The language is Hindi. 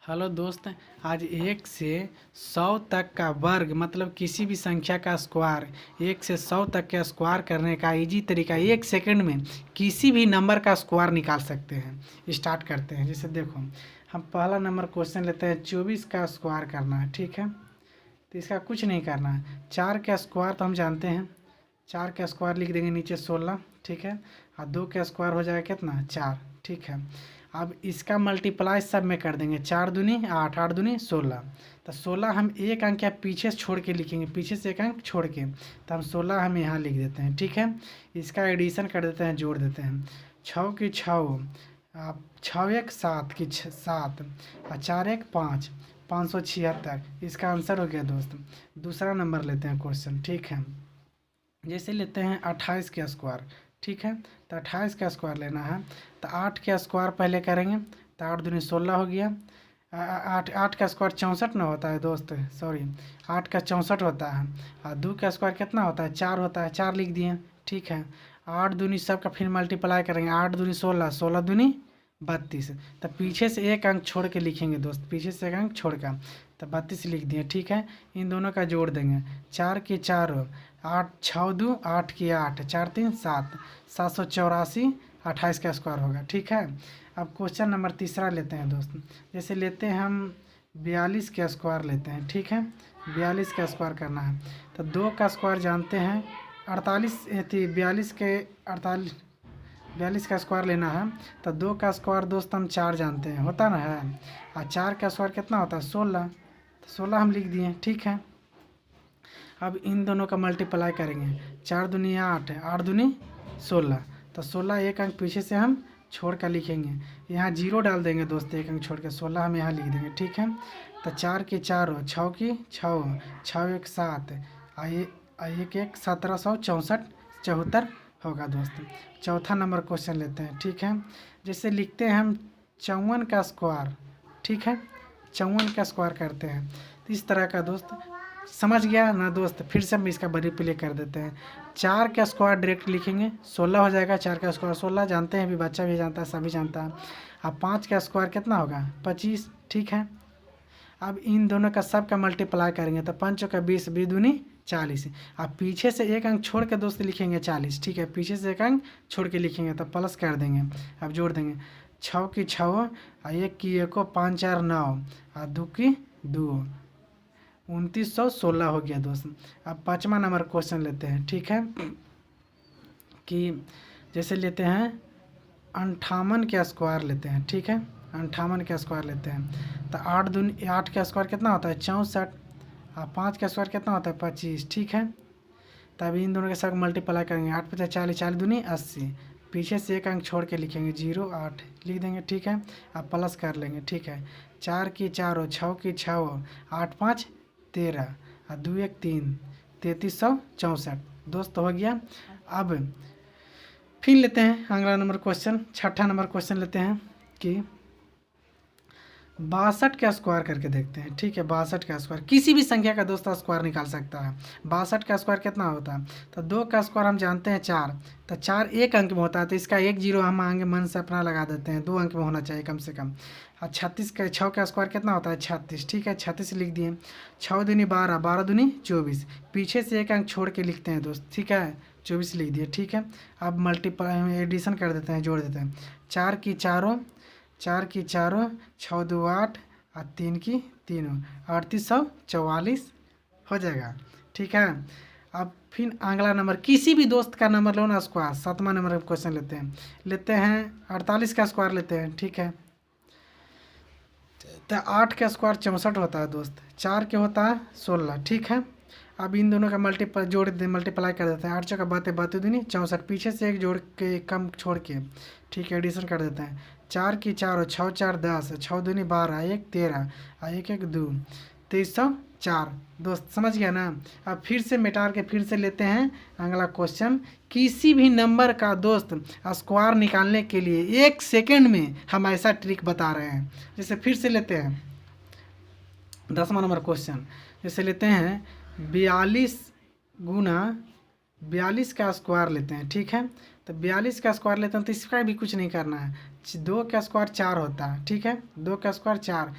हेलो दोस्त। आज 1 से 100 तक का वर्ग मतलब किसी भी संख्या का स्क्वायर 1 से 100 तक के स्क्वायर करने का इजी तरीका 1 सेकंड में किसी भी नंबर का स्क्वायर निकाल सकते हैं। स्टार्ट करते हैं। जैसे देखो, हम पहला नंबर क्वेश्चन लेते हैं। 24 का स्क्वायर करना है, ठीक है। तो इसका कुछ नहीं करना है। 4 का स्क्वायर तो हम जानते हैं, 4 का स्क्वायर लिख देंगे नीचे 16, ठीक है। और 2 का स्क्वायर हो जाएगा कितना, 4, ठीक है। अब इसका मल्टीप्लाई सब में कर देंगे। 4 दूनी 8, 8 दूनी 16। तो 16 हम एक अंक या पीछे से छोड़ के लिखेंगे, पीछे से एक अंक छोड़ के। तो हम 16 हम यहाँ लिख देते हैं, ठीक है। इसका एडिशन कर देते हैं, जोड़ देते हैं। 6 की 6, 6 1 7 की 7 और 4 1 5, 576। इसका आंसर हो गया दोस्त। दूसरा नंबर लेते हैं क्वेश्चन, ठीक है। जैसे लेते हैं 28 का स्क्वायर, ठीक है। तो 28 का स्क्वायर लेना है। तो 8 का स्क्वायर पहले करेंगे। तो 8 दूनी 16 हो गया। 8 का स्क्वायर 64 ना होता है दोस्त, सॉरी 8 का 64 होता है। और 2 का स्क्वायर कितना होता है, 4 होता है, 4 लिख दिए, ठीक है। 8 दूनी सब का फिर मल्टीप्लाई करेंगे। 8 दूनी 16, 16 दूनी 32। तो पीछे से एक अंक छोड़ के लिखेंगे दोस्त, पीछे से एक अंक छोड़ का। तो 32 लिख दिए, ठीक है। इन दोनों का जोड़ देंगे। 4 की 4, 8 6 2 8 की 8, 4 3 7, 784। 28 का स्क्वायर होगा, ठीक है। अब क्वेश्चन नंबर तीसरा लेते हैं दोस्त। जैसे लेते हैं हम 42 का स्क्वायर लेते हैं, ठीक है। 42 का स्क्वायर करना है। तो 2 का स्क्वायर जानते हैं 48 थी, 42 के 48, 42 का स्क्वायर लेना है। तो 2 का स्क्वायर दोस्त हम 4 जानते हैं, होता ना है। और 4 का स्क्वायर कितना होता है, 16। तो 16 हम लिख दिए, ठीक है। अब इन दोनों का मल्टीप्लाई करेंगे। 4 दूनी 8, 8 दूनी 16। तो 16 एक अंक पीछे से हम छोड़ कर लिखेंगे। यहाँ 0 डाल देंगे दोस्त, एक अंक छोड़ के 16 हम यहाँ लिख देंगे, ठीक है। तो 4 की 4, 6 की 6, 6 1 7, एक 1 1764, 74 होगा दोस्त। चौथा नंबर क्वेश्चन लेते हैं, ठीक है। जैसे लिखते हैं हम 54 का स्क्वायर, ठीक है। 54 का स्क्वायर करते हैं। तो इस तरह का दोस्त समझ गया ना दोस्त। फिर से हम इसका बड़ी प्ले कर देते हैं। 4 का स्क्वायर डायरेक्ट लिखेंगे, 16 हो जाएगा। 4 का स्क्वायर 16 जानते हैं, अभी बच्चा भी जानता है, सभी जानता है। अब 5 का स्क्वायर कितना होगा, 25, ठीक है। अब इन दोनों का सब का मल्टीप्लाई करेंगे। तो 5 का 20, 20 दूनी 40। अब पीछे से एक अंक छोड़ के दोस्त लिखेंगे 40, ठीक है। पीछे से एक अंक छोड़ के लिखेंगे तो प्लस कर देंगे। अब जोड़ देंगे। 6 की 6, 1 की 1, 5 4 9, और 2 की 2, 2916 हो गया दोस्त। अब 5वां नंबर क्वेश्चन लेते हैं, ठीक है। कि जैसे लेते हैं 58 का स्क्वायर लेते हैं, ठीक है। 58 का स्क्वायर लेते हैं। तो 8 दूनी 8 का स्क्वायर कितना होता है, 64। और 5 का स्क्वायर कितना होता है, 25, ठीक है। तब इन दोनों के साथ मल्टीप्लाई करेंगे। 8 5 40, 40 दूनी 80। पीछे से एक अंक छोड़ के लिखेंगे, 0 8 लिख देंगे, ठीक है। अब प्लस कर लेंगे, ठीक है। 4 की 4, 6 की 6, 8 5 13, और 2 1 3, 3364 दोस्त हो गया। अब फिर लेते हैं अगला नंबर क्वेश्चन, छठा नंबर क्वेश्चन लेते हैं कि 62 का स्क्वायर करके देखते हैं, ठीक है। 62 का स्क्वायर किसी भी संख्या का दोस्त स्क्वायर निकाल सकता है। 62 का स्क्वायर कितना होता है, तो 2 का स्क्वायर हम जानते हैं 4। तो 4 एक अंक में होता है, तो इसका 1 0 हम आगे मन से अपना लगा देते हैं, 2 अंक में होना चाहिए कम से कम। और 36 का 6 का स्क्वायर कितना होता है, 36, ठीक है। 36 लिख दिए। 6 दूनी 12, 12 दूनी 24। पीछे से एक अंक छोड़ के लिखते हैं दोस्त, ठीक है। 24 लिख दिए, ठीक है। अब मल्टीप्लाई एडिशन कर देते हैं, जोड़ देते हैं। 4 की 4, 4 की 4, 6 2 8, और 3 की 3, 3844 हो जाएगा, ठीक है। अब फिर अगला नंबर किसी भी दोस्त का नंबर लो ना स्क्वायर। 7वां नंबर का क्वेश्चन लेते हैं 48 का स्क्वायर लेते हैं, ठीक है। तो 8 का स्क्वायर 64 होता है दोस्त। 4 के होता है 16, ठीक है। अब इन दोनों का मल्टीप्लाई कर देते हैं। 8 का बातें बातें दूनी 64, पीछे से एक जोड़ के कम छोड़ के, ठीक है, एडिशन कर देते हैं। 4 की 4, 6 4 10, 6 दूनी 12, 1 13, और 1 1 2, 2304 दोस्त समझ गया ना। अब फिर से मिटा के फिर से लेते हैं अगला क्वेश्चन। किसी भी नंबर का दोस्त स्क्वायर निकालने के लिए 1 सेकंड में हम ऐसा ट्रिक बता रहे हैं। जैसे फिर से लेते हैं 10वां नंबर क्वेश्चन। जैसे लेते हैं 42 गुना 42 का स्क्वायर लेते हैं, ठीक है। तो 42 का स्क्वायर लेते हैं, तो इसका भी कुछ नहीं करना है। 2 का स्क्वायर 4 होता है, ठीक है। 2 का स्क्वायर 4,